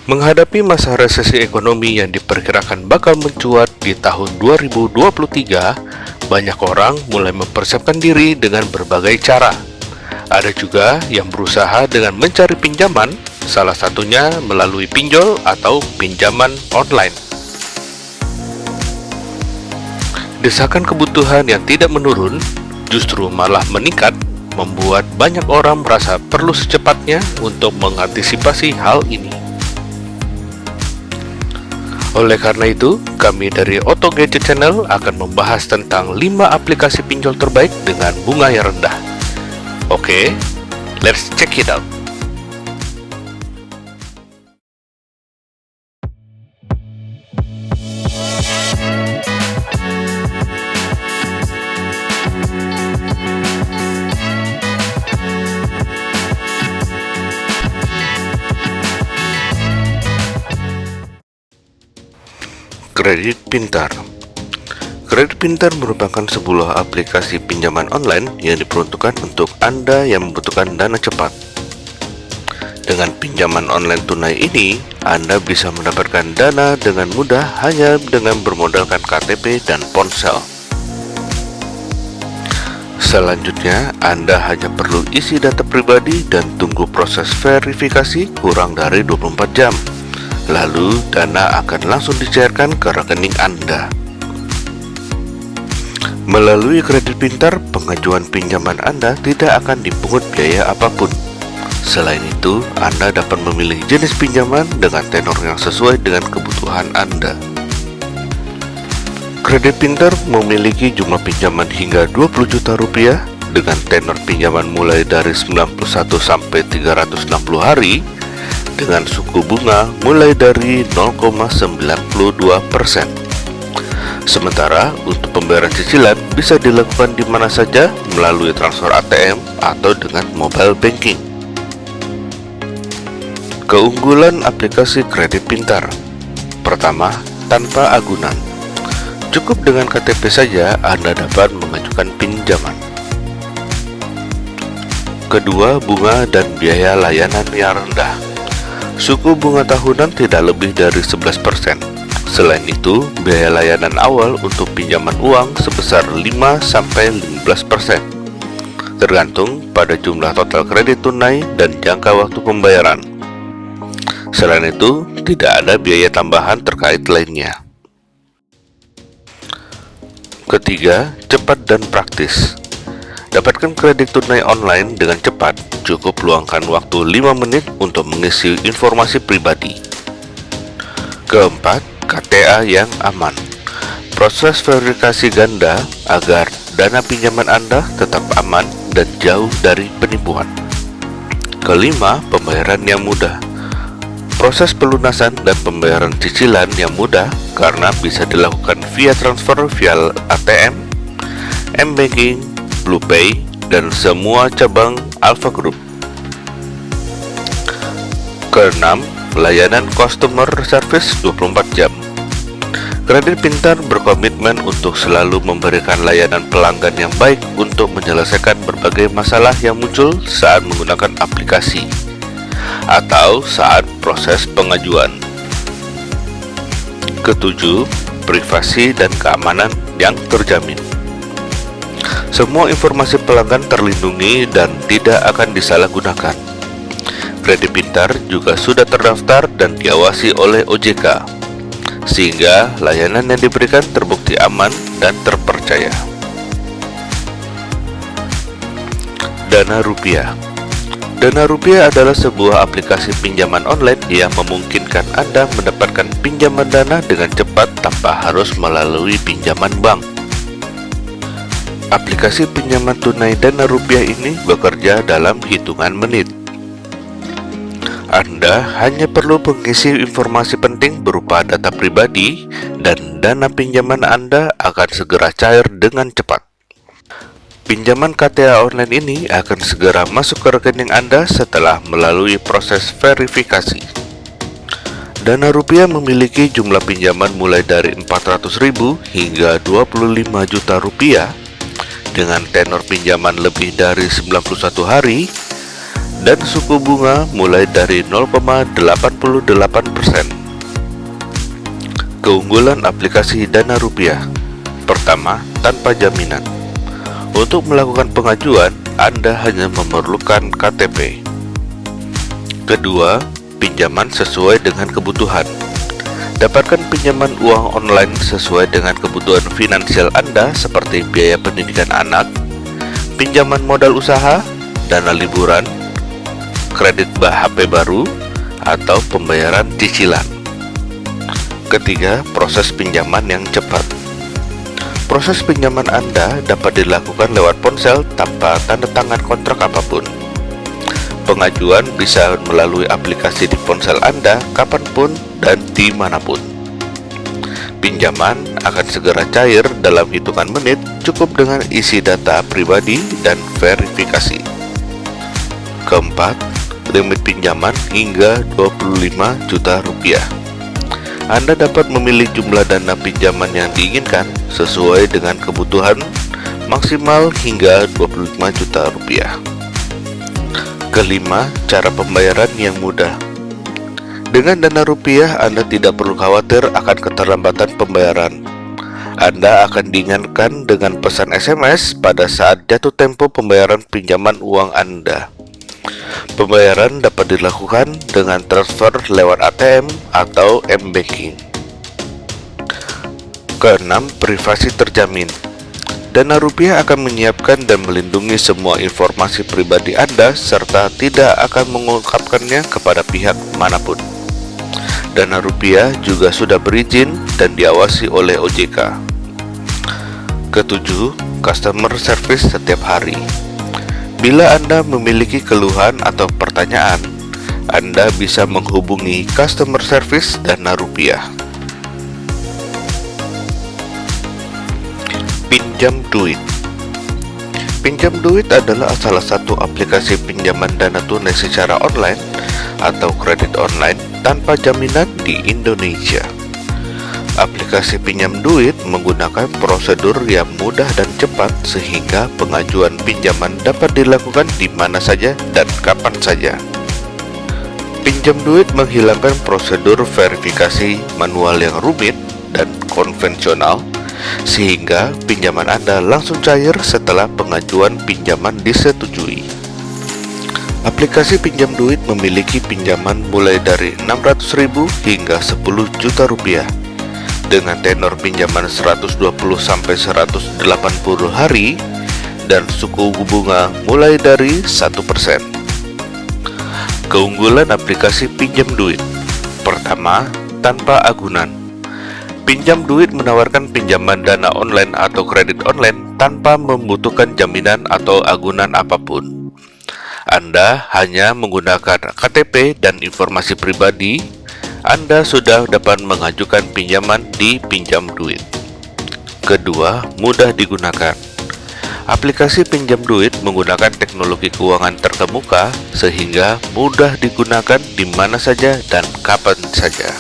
Menghadapi masa resesi ekonomi yang diperkirakan bakal mencuat di tahun 2023, banyak orang mulai mempersiapkan diri dengan berbagai cara. Ada juga yang berusaha dengan mencari pinjaman, salah satunya melalui pinjol atau pinjaman online. Desakan kebutuhan yang tidak menurun, justru malah meningkat, membuat banyak orang merasa perlu secepatnya untuk mengantisipasi hal ini. Oleh karena itu, kami dari Auto Gadget Channel akan membahas tentang 5 aplikasi pinjol terbaik dengan bunga yang rendah. Oke, let's check it out. Kredit Pintar. Kredit Pintar merupakan sebuah aplikasi pinjaman online yang diperuntukkan untuk Anda yang membutuhkan dana cepat. Dengan pinjaman online tunai ini, Anda bisa mendapatkan dana dengan mudah hanya dengan bermodalkan KTP dan ponsel. Selanjutnya, Anda hanya perlu isi data pribadi dan tunggu proses verifikasi kurang dari 24 jam. Lalu, dana akan langsung dicairkan ke rekening Anda. Melalui Kredit Pintar, pengajuan pinjaman Anda tidak akan dipungut biaya apapun. Selain itu, Anda dapat memilih jenis pinjaman dengan tenor yang sesuai dengan kebutuhan Anda. Kredit Pintar memiliki jumlah pinjaman hingga 20 juta rupiah dengan tenor pinjaman mulai dari 91 sampai 360 hari dengan suku bunga mulai dari 0,92%. Sementara untuk pembayaran cicilan bisa dilakukan di mana saja melalui transfer ATM atau dengan mobile banking. Keunggulan aplikasi Kredit Pintar. Pertama, tanpa agunan. Cukup dengan KTP saja Anda dapat mengajukan pinjaman. Kedua, bunga dan biaya layanan yang rendah. Suku bunga tahunan tidak lebih dari 11%. Selain itu, biaya layanan awal untuk pinjaman uang sebesar 5-15%, tergantung pada jumlah total kredit tunai dan jangka waktu pembayaran. Selain itu, tidak ada biaya tambahan terkait lainnya. Ketiga, cepat dan praktis. Dapatkan kredit tunai online dengan cepat, cukup luangkan waktu 5 menit untuk mengisi informasi pribadi. Keempat, KTA yang aman. Proses verifikasi ganda agar dana pinjaman Anda tetap aman dan jauh dari penipuan. Kelima, pembayaran yang mudah. Proses pelunasan dan pembayaran cicilan yang mudah karena bisa dilakukan via transfer via ATM, M-Banking, BluePay, dan semua cabang Alfa Group. Keenam, layanan customer service 24 jam. Kredit Pintar berkomitmen untuk selalu memberikan layanan pelanggan yang baik untuk menyelesaikan berbagai masalah yang muncul saat menggunakan aplikasi atau saat proses pengajuan. Ketujuh, privasi dan keamanan yang terjamin. Semua informasi pelanggan terlindungi dan tidak akan disalahgunakan. Kredit Pintar juga sudah terdaftar dan diawasi oleh OJK, sehingga layanan yang diberikan terbukti aman dan terpercaya. Dana Rupiah. Dana Rupiah adalah sebuah aplikasi pinjaman online yang memungkinkan Anda mendapatkan pinjaman dana dengan cepat tanpa harus melalui pinjaman bank. Aplikasi pinjaman tunai Dana Rupiah ini bekerja dalam hitungan menit. Anda hanya perlu mengisi informasi penting berupa data pribadi dan dana pinjaman Anda akan segera cair dengan cepat. Pinjaman KTA online ini akan segera masuk ke rekening Anda setelah melalui proses verifikasi. Dana Rupiah memiliki jumlah pinjaman mulai dari 400.000 hingga 25 juta rupiah dengan tenor pinjaman lebih dari 91 hari dan suku bunga mulai dari 0,88%. Keunggulan aplikasi Dana Rupiah. Pertama, tanpa jaminan. Untuk melakukan pengajuan, Anda hanya memerlukan KTP. Kedua, pinjaman sesuai dengan kebutuhan. Dapatkan pinjaman uang online sesuai dengan kebutuhan finansial Anda seperti biaya pendidikan anak, pinjaman modal usaha, dana liburan, kredit HP baru, atau pembayaran cicilan. Ketiga, proses pinjaman yang cepat. Proses pinjaman Anda dapat dilakukan lewat ponsel tanpa tanda tangan kontrak apapun. Pengajuan bisa melalui aplikasi di ponsel Anda kapanpun dan dimanapun. Pinjaman akan segera cair dalam hitungan menit, cukup dengan isi data pribadi dan verifikasi. Keempat, limit pinjaman hingga 25 juta rupiah. Anda dapat memilih jumlah dana pinjaman yang diinginkan sesuai dengan kebutuhan, maksimal hingga 25 juta rupiah. Kelima, cara pembayaran yang mudah. Dengan Dana Rupiah, Anda tidak perlu khawatir akan keterlambatan pembayaran. Anda akan diingatkan dengan pesan SMS pada saat jatuh tempo pembayaran pinjaman uang Anda. Pembayaran dapat dilakukan dengan transfer lewat ATM atau M-Banking. Keenam, privasi terjamin. Dana Rupiah akan menyiapkan dan melindungi semua informasi pribadi Anda serta tidak akan mengungkapkannya kepada pihak manapun. Dana Rupiah juga sudah berizin dan diawasi oleh OJK. Ketujuh, customer service setiap hari. Bila Anda memiliki keluhan atau pertanyaan, Anda bisa menghubungi customer service Dana Rupiah. Pinjam duit. Pinjam duit adalah salah satu aplikasi pinjaman dana tunai secara online atau kredit online tanpa jaminan di Indonesia. Aplikasi pinjam duit menggunakan prosedur yang mudah dan cepat sehingga pengajuan pinjaman dapat dilakukan di mana saja dan kapan saja. Pinjam duit menghilangkan prosedur verifikasi manual yang rumit dan konvensional sehingga pinjaman Anda langsung cair setelah pengajuan pinjaman disetujui. Aplikasi pinjam duit memiliki pinjaman mulai dari 600.000 hingga 10 juta rupiah dengan tenor pinjaman 120 sampai 180 hari dan suku bunga mulai dari 1%. Keunggulan aplikasi pinjam duit. Pertama, tanpa agunan. Pinjam duit menawarkan pinjaman dana online atau kredit online tanpa membutuhkan jaminan atau agunan apapun. Anda hanya menggunakan KTP dan informasi pribadi, Anda sudah dapat mengajukan pinjaman di pinjam duit. Kedua, mudah digunakan. Aplikasi pinjam duit menggunakan teknologi keuangan terkemuka sehingga mudah digunakan di mana saja dan kapan saja.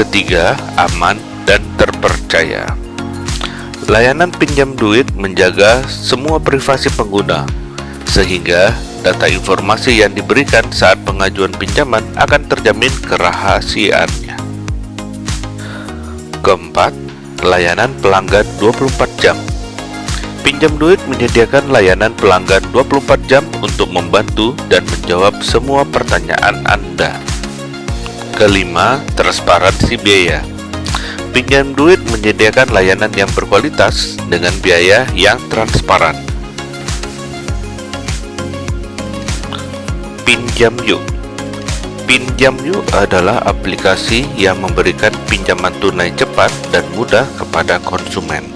Ketiga, aman dan terpercaya. Layanan pinjam duit menjaga semua privasi pengguna, sehingga data informasi yang diberikan saat pengajuan pinjaman akan terjamin kerahasiaannya. Keempat, layanan pelanggan 24 jam. Pinjam duit menyediakan layanan pelanggan 24 jam untuk membantu dan menjawab semua pertanyaan Anda. Kelima, transparansi biaya. Pinjam duit menyediakan layanan yang berkualitas dengan biaya yang transparan. Pinjam Yuk. Pinjam Yuk adalah aplikasi yang memberikan pinjaman tunai cepat dan mudah kepada konsumen.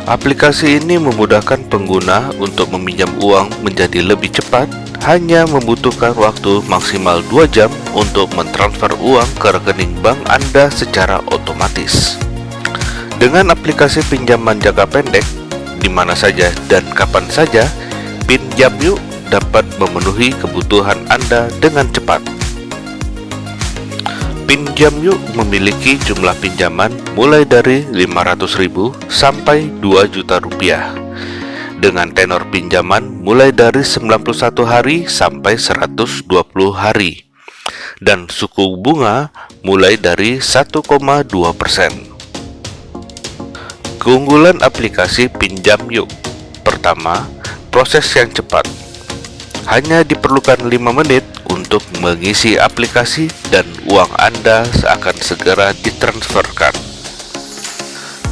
Aplikasi ini memudahkan pengguna untuk meminjam uang menjadi lebih cepat, hanya membutuhkan waktu maksimal 2 jam untuk mentransfer uang ke rekening bank Anda secara otomatis. Dengan aplikasi pinjaman jangka pendek, di mana saja dan kapan saja, Pinjam Yuk dapat memenuhi kebutuhan Anda dengan cepat. Pinjam Yuk memiliki jumlah pinjaman mulai dari 500.000 sampai 2 juta rupiah dengan tenor pinjaman mulai dari 91 hari sampai 120 hari dan suku bunga mulai dari 1,2%. Keunggulan aplikasi Pinjam Yuk. Pertama, proses yang cepat. Hanya diperlukan 5 menit untuk mengisi aplikasi dan uang Anda akan segera ditransferkan.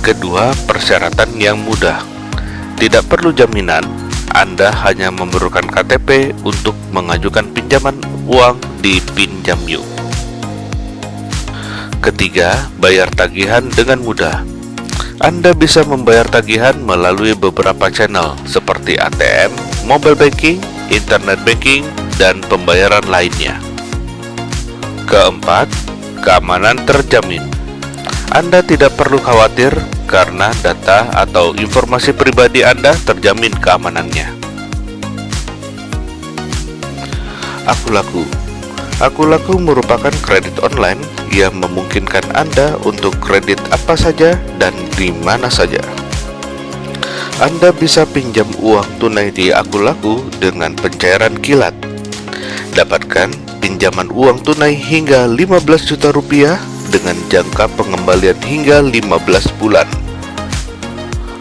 Kedua, persyaratan yang mudah. Tidak perlu jaminan, Anda hanya memerlukan KTP untuk mengajukan pinjaman uang di Pinjam Yuk. Ketiga, bayar tagihan dengan mudah. Anda bisa membayar tagihan melalui beberapa channel seperti ATM, mobile banking, internet banking, dan pembayaran lainnya. Keempat, keamanan terjamin. Anda tidak perlu khawatir karena data atau informasi pribadi Anda terjamin keamanannya. Akulaku merupakan kredit online yang memungkinkan Anda untuk kredit apa saja dan di mana saja. Anda bisa pinjam uang tunai di Akulaku dengan pencairan kilat. Dapatkan pinjaman uang tunai hingga 15 juta rupiah dengan jangka pengembalian hingga 15 bulan.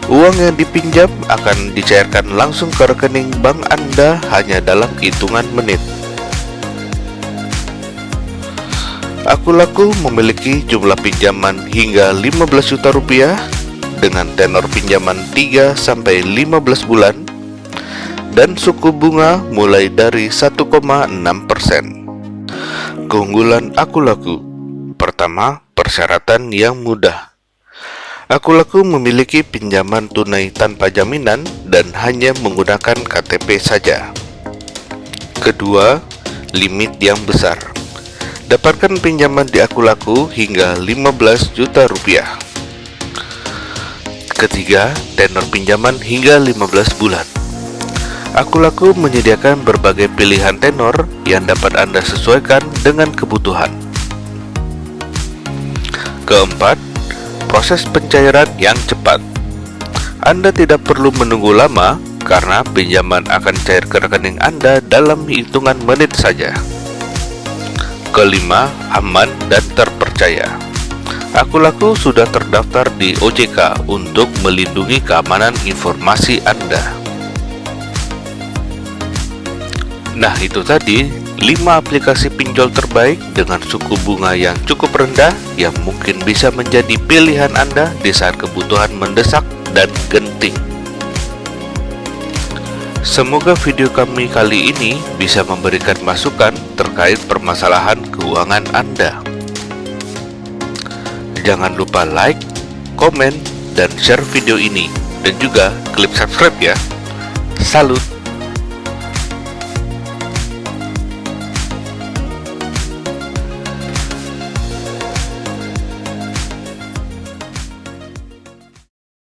Uang yang dipinjam akan dicairkan langsung ke rekening bank Anda hanya dalam hitungan menit. Akulaku memiliki jumlah pinjaman hingga 15 juta rupiah dengan tenor pinjaman 3-15 bulan dan suku bunga mulai dari 1,6%. Keunggulan Akulaku. Pertama, persyaratan yang mudah. Akulaku memiliki pinjaman tunai tanpa jaminan dan hanya menggunakan KTP saja. Kedua, limit yang besar. Dapatkan pinjaman di Akulaku hingga 15 juta rupiah. Ketiga, tenor pinjaman hingga 15 bulan. Akulaku menyediakan berbagai pilihan tenor yang dapat Anda sesuaikan dengan kebutuhan. Keempat, proses pencairan yang cepat. Anda tidak perlu menunggu lama karena pinjaman akan cair ke rekening Anda dalam hitungan menit saja. Kelima, aman dan terpercaya. Akulaku sudah terdaftar di OJK untuk melindungi keamanan informasi Anda. Nah, itu tadi 5 aplikasi pinjol terbaik dengan suku bunga yang cukup rendah yang mungkin bisa menjadi pilihan Anda di saat kebutuhan mendesak dan genting. Semoga video kami kali ini bisa memberikan masukan terkait permasalahan keuangan Anda. Jangan lupa like, komen, dan share video ini, dan juga klik subscribe ya. Salut!